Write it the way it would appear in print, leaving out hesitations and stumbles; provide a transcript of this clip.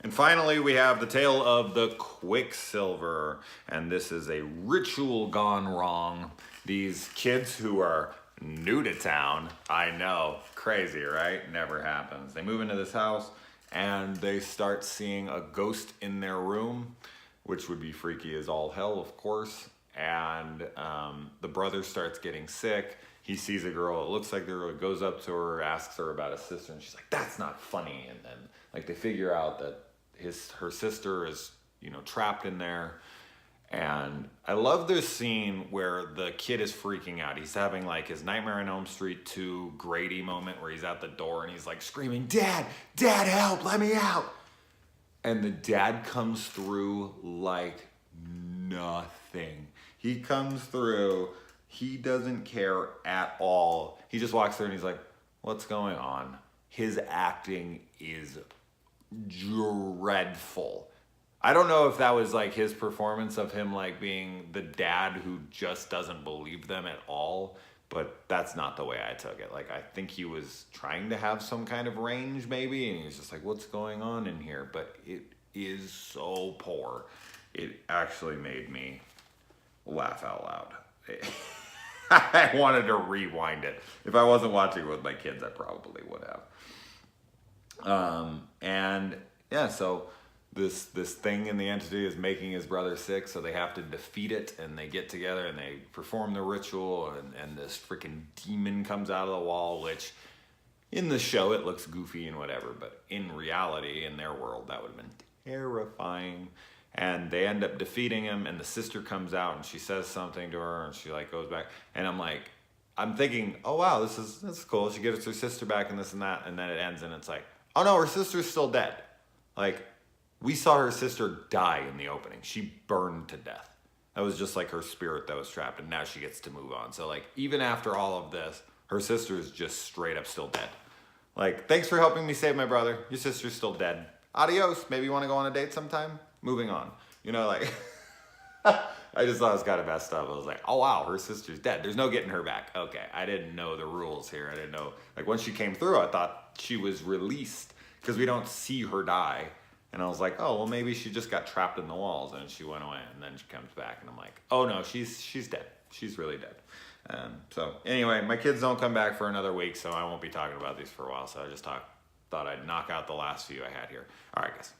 And finally, we have the tale of the Quicksilver. And this is a ritual gone wrong. These kids who are new to town, I know, crazy, right? Never happens. They move into this house and they start seeing a ghost in their room, which would be freaky as all hell, of course. And the brother starts getting sick. He sees a girl, it looks like the girl, goes up to her, asks her about his sister, and she's like, that's not funny. And then like they figure out that her sister is, trapped in there. And I love this scene where the kid is freaking out. He's having like his Nightmare on Elm Street 2 Grady moment where he's at the door and he's like screaming, Dad, help, let me out. And the dad comes through like nothing. He comes through, he doesn't care at all. He just walks through and he's like, what's going on? His acting is dreadful. I don't know if that was like his performance of him like being the dad who just doesn't believe them at all, but that's not the way I took it. Like I think he was trying to have some kind of range maybe, and he was just like, what's going on in here? But it is so poor. It actually made me laugh out loud. I wanted to rewind it. If I wasn't watching it with my kids, I probably would have. And yeah, so this thing in the entity is making his brother sick, so they have to defeat it, and they get together and they perform the ritual, and this freaking demon comes out of the wall, which in the show it looks goofy and whatever, but in reality, in their world, that would have been terrifying. And they end up defeating him, and the sister comes out and she says something to her, and she like goes back, and I'm thinking, oh wow, this is cool. She gives her sister back and this and that, and then it ends and it's like, oh no, her sister's still dead. Like, we saw her sister die in the opening. She burned to death. That was just like her spirit that was trapped, and now she gets to move on. So like, even after all of this, her sister is just straight up still dead. Like, thanks for helping me save my brother. Your sister's still dead. Adios. Maybe you want to go on a date sometime? Moving on. Like, I just thought it was kind of messed up. I was like, oh wow, her sister's dead. There's no getting her back. Okay, I didn't know the rules here. I didn't know. Like, when she came through, I thought she was released because we don't see her die. And I was like, oh, well, maybe she just got trapped in the walls and she went away, and then she comes back, and I'm like, oh no, she's dead. She's really dead. So anyway, my kids don't come back for another week, so I won't be talking about these for a while. So I just thought I'd knock out the last few I had here. All right, guys.